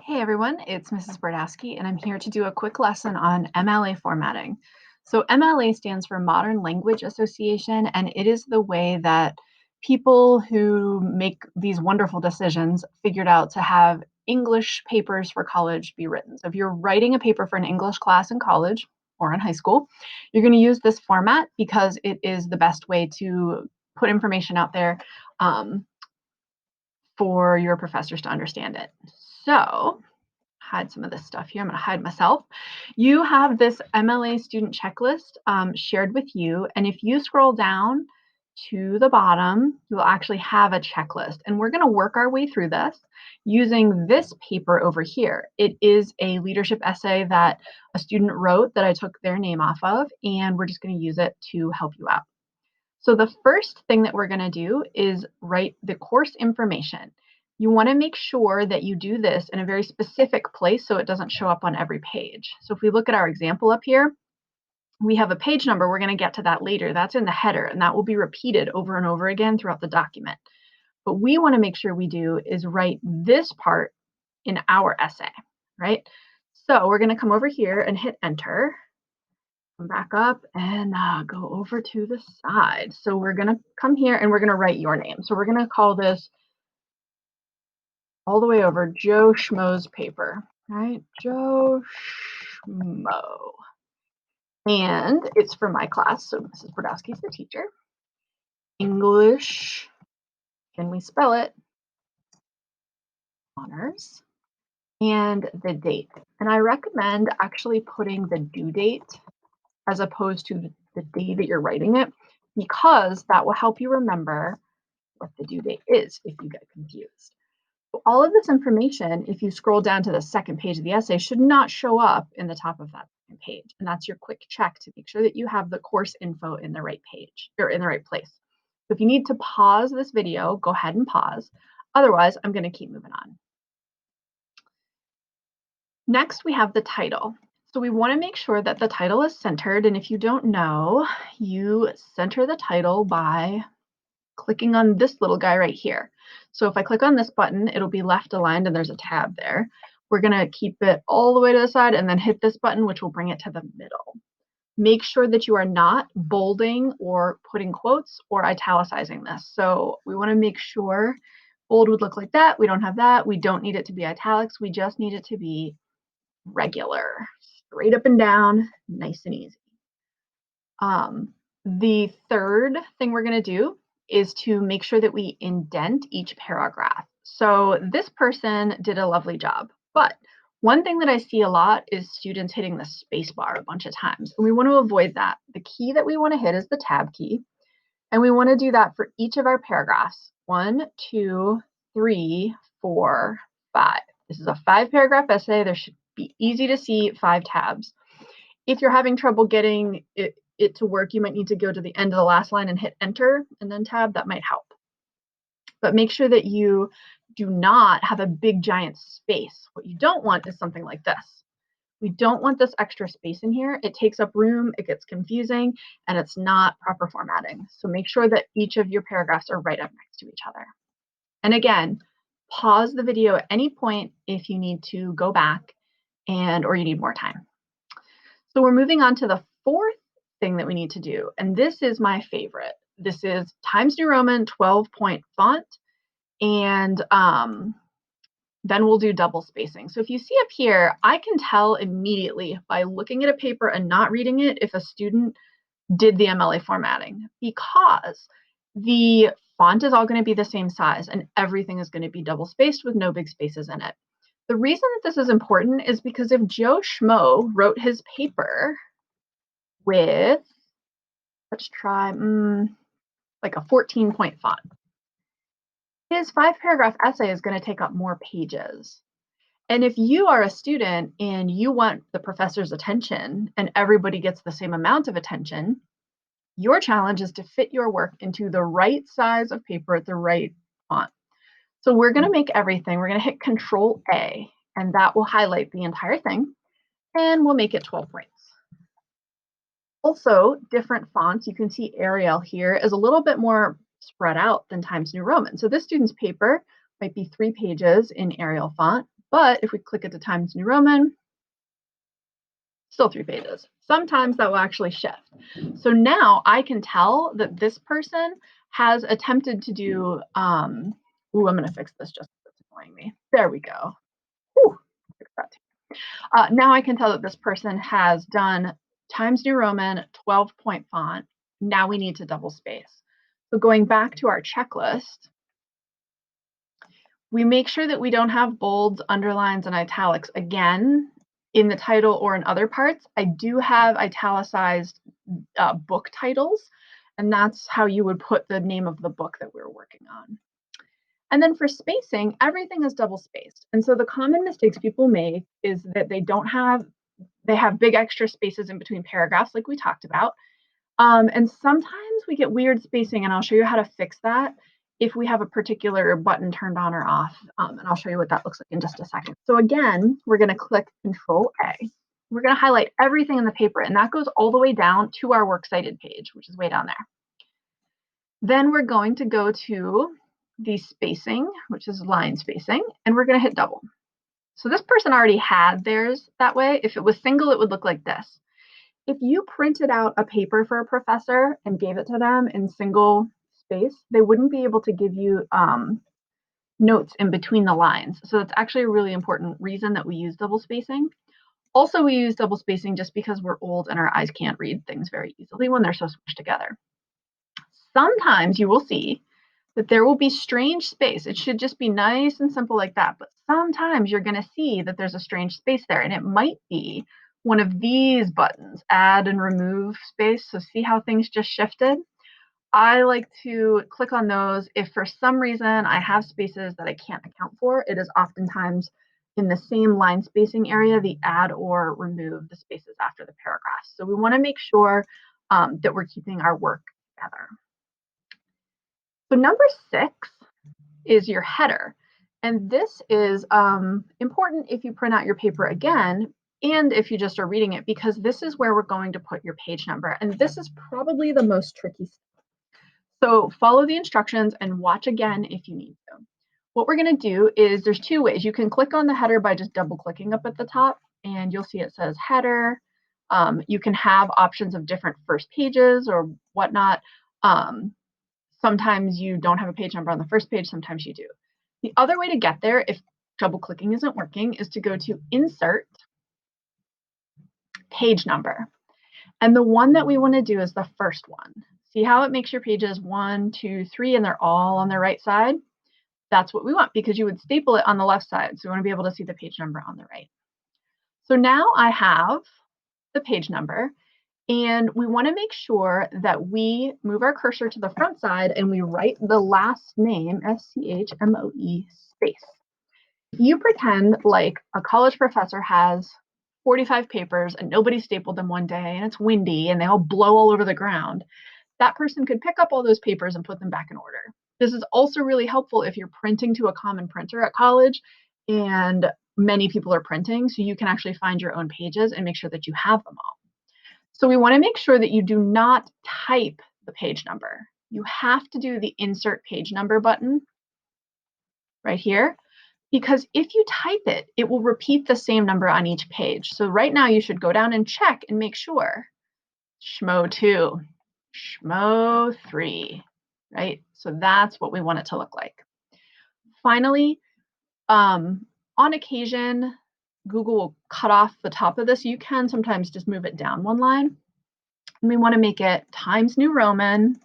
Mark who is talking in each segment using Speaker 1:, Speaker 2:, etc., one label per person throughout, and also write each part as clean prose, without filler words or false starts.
Speaker 1: Hey everyone, it's Mrs. Brodowski, and I'm here to do a quick lesson on MLA formatting. So, MLA stands for Modern Language Association, and it is the way that people who make these wonderful decisions figured out to have English papers for college be written. So, if you're writing a paper for an English class in college or in high school, you're going to use this format because it is the best way to put information out there for your professors to understand it. So, hide some of this stuff here. I'm going to hide myself. You have this MLA student checklist shared with you. And if you scroll down to the bottom, you'll actually have a checklist. And we're going to work our way through this using this paper over here. It is a leadership essay that a student wrote that I took their name off of, and we're just going to use it to help you out. So the first thing that we're going to do is write the course information. You want to make sure that you do this in a very specific place so it doesn't show up on every page. So if we look at our example up here, we have a page number. We're going to get to that later. That's in the header, and that will be repeated over and over again throughout the document. What we want to make sure we do is write this part in our essay, right? So we're going to come over here and hit enter. Come back up and go over to the side. So we're going to come here and we're going to write your name. So we're going to call this all the way over Joe Schmo's paper, right? Joe Schmo. And it's for my class. So Mrs. Brodowski is the teacher. English, can we spell it? Honors. And the date. And I recommend actually putting the due date as opposed to the day that you're writing it, because that will help you remember what the due date is if you get confused. So all of this information, if you scroll down to the second page of the essay, should not show up in the top of that second page. And that's your quick check to make sure that you have the course info in the right page or in the right place. So if you need to pause this video, go ahead and pause. Otherwise, I'm going to keep moving on. Next, we have the title. So we want to make sure that the title is centered. And if you don't know, you center the title by clicking on this little guy right here. So if I click on this button, it'll be left aligned and there's a tab there. We're going to keep it all the way to the side and then hit this button, which will bring it to the middle. Make sure that you are not bolding or putting quotes or italicizing this. So we want to make sure bold would look like that. We don't have that. We don't need it to be italics. We just need it to be regular, straight up and down, nice and easy. The third thing we're going to do is to make sure that we indent each paragraph. So this person did a lovely job, but one thing that I see a lot is students hitting the space bar a bunch of times, and we want to avoid that. The key that we want to hit is the tab key, and we want to do that for each of our paragraphs. 1, 2, 3, 4, 5. This is a 5-paragraph essay. There should be easy to see 5 tabs. If you're having trouble getting it to work, you might need to go to the end of the last line and hit enter and then tab. That might help. But make sure that you do not have a big giant space. What you don't want is something like this. We don't want this extra space in here. It takes up room, it gets confusing, and it's not proper formatting. So make sure that each of your paragraphs are right up next to each other. And again, pause the video at any point if you need to go back or you need more time. So we're moving on to the fourth thing that we need to do, and this is my favorite. This is Times New Roman 12-point font, and then we'll do double spacing. So if you see up here, I can tell immediately by looking at a paper and not reading it if a student did the MLA formatting, because the font is all going to be the same size and everything is going to be double spaced with no big spaces in it. The reason that this is important is because if Joe Schmo wrote his paper with, let's try like a 14-point font, his 5-paragraph essay is going to take up more pages. And if you are a student and you want the professor's attention and everybody gets the same amount of attention, your challenge is to fit your work into the right size of paper at the right font. So we're going to make everything, we're going to hit Control A, and that will highlight the entire thing, and we'll make it 12 points. Also, different fonts, you can see Arial here is a little bit more spread out than Times New Roman. So this student's paper might be 3 pages in Arial font, But if we click it to Times New Roman, still 3 pages. Sometimes that will actually shift. So now I can tell that this person has attempted to do, I'm going to fix this just because it's annoying me. There we go. Whew, fix that too. Now I can tell that this person has done Times New Roman 12-point font. Now we need to double space. So going back to our checklist, we make sure that we don't have bolds, underlines, and italics again in the title or in other parts. I do have italicized book titles, and that's how you would put the name of the book that we're working on. And then for spacing, everything is double spaced. And so the common mistakes people make is that they have big extra spaces in between paragraphs, like we talked about. And sometimes we get weird spacing, and I'll show you how to fix that if we have a particular button turned on or off. And I'll show you what that looks like in just a second. So again, we're going to click Control A. We're going to highlight everything in the paper, and that goes all the way down to our works cited page, which is way down there. Then we're going to go to the spacing, which is line spacing, and we're going to hit double. So this person already had theirs that way. If it was single, it would look like this. If you printed out a paper for a professor and gave it to them in single space, they wouldn't be able to give you notes in between the lines. So that's actually a really important reason that we use double spacing. Also, we use double spacing just because we're old and our eyes can't read things very easily when they're so smushed together. Sometimes you will see that there will be strange space. It should just be nice and simple like that. But sometimes you're going to see that there's a strange space there, and it might be one of these buttons, add and remove space. So see how things just shifted? I like to click on those. If for some reason I have spaces that I can't account for, it is oftentimes in the same line spacing area, the add or remove the spaces after the paragraphs. So we want to make sure that we're keeping our work together. So number 6 is your header. And this is important if you print out your paper again and if you just are reading it, because this is where we're going to put your page number. And this is probably the most tricky step. So follow the instructions and watch again if you need to. What we're going to do is there's 2 ways. You can click on the header by just double clicking up at the top, and you'll see it says header. You can have options of different first pages or whatnot. Sometimes you don't have a page number on the first page, sometimes you do. The other way to get there, if double clicking isn't working, is to go to Insert, Page Number. And the one that we want to do is the first one. See how it makes your pages 1, 2, 3, and they're all on the right side? That's what we want, because you would staple it on the left side. So we want to be able to see the page number on the right. So now I have the page number, and we want to make sure that we move our cursor to the front side and we write the last name, SCHMOE space. If you pretend like a college professor has 45 papers and nobody stapled them one day and it's windy and they all blow all over the ground, that person could pick up all those papers and put them back in order. This is also really helpful if you're printing to a common printer at college and many people are printing, so you can actually find your own pages and make sure that you have them all. So we want to make sure that you do not type the page number. You have to do the Insert Page Number button right here, because if you type it, it will repeat the same number on each page. So right now you should go down and check and make sure. SCHMO 2, SCHMO 3, right? So that's what we want it to look like. Finally, on occasion, Google will cut off the top of this. You can sometimes just move it down one line. And we want to make it Times New Roman,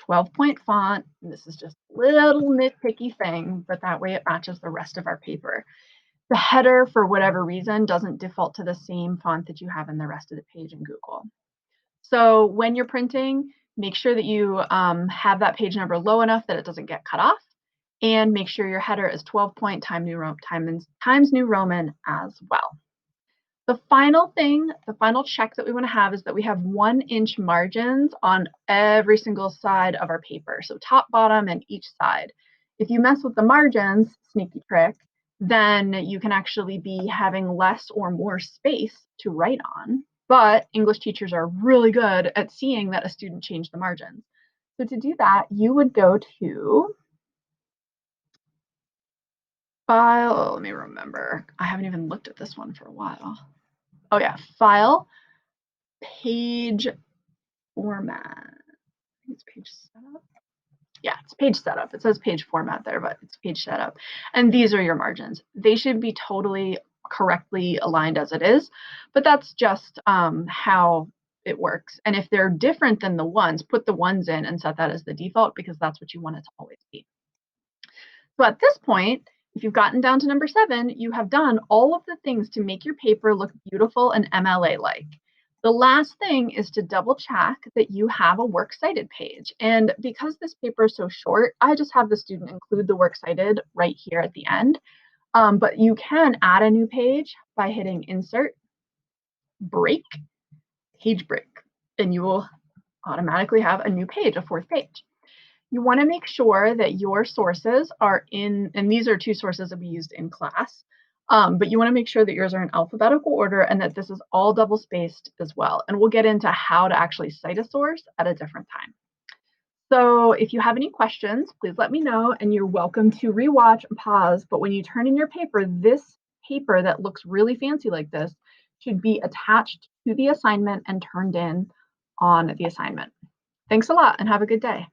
Speaker 1: 12-point font. And this is just a little nitpicky thing, but that way it matches the rest of our paper. The header, for whatever reason, doesn't default to the same font that you have in the rest of the page in Google. So when you're printing, make sure that you have that page number low enough that it doesn't get cut off, and make sure your header is 12-point Times New Roman as well. The final thing, the final check that we want to have is that we have 1-inch margins on every single side of our paper. So top, bottom, and each side. If you mess with the margins, sneaky trick, then you can actually be having less or more space to write on. But English teachers are really good at seeing that a student changed the margins. So to do that, you would go to File, oh, let me remember. I haven't even looked at this one for a while. Oh yeah, file, page format. I think it's page setup. Yeah, it's page setup. It says page format there, but it's page setup. And these are your margins. They should be totally correctly aligned as it is, but that's just how it works. And if they're different than the ones, put the ones in and set that as the default because that's what you want it to always be. So at this point, if you've gotten down to number 7, you have done all of the things to make your paper look beautiful and MLA-like. The last thing is to double check that you have a works cited page. And because this paper is so short, I just have the student include the works cited right here at the end. But you can add a new page by hitting insert, break, page break, and you will automatically have a new page, a 4th page. You want to make sure that your sources are in, and these are 2 sources that we used in class, but you want to make sure that yours are in alphabetical order and that this is all double spaced as well. And we'll get into how to actually cite a source at a different time. So if you have any questions, please let me know, and you're welcome to rewatch and pause. But when you turn in your paper, this paper that looks really fancy like this should be attached to the assignment and turned in on the assignment. Thanks a lot and have a good day.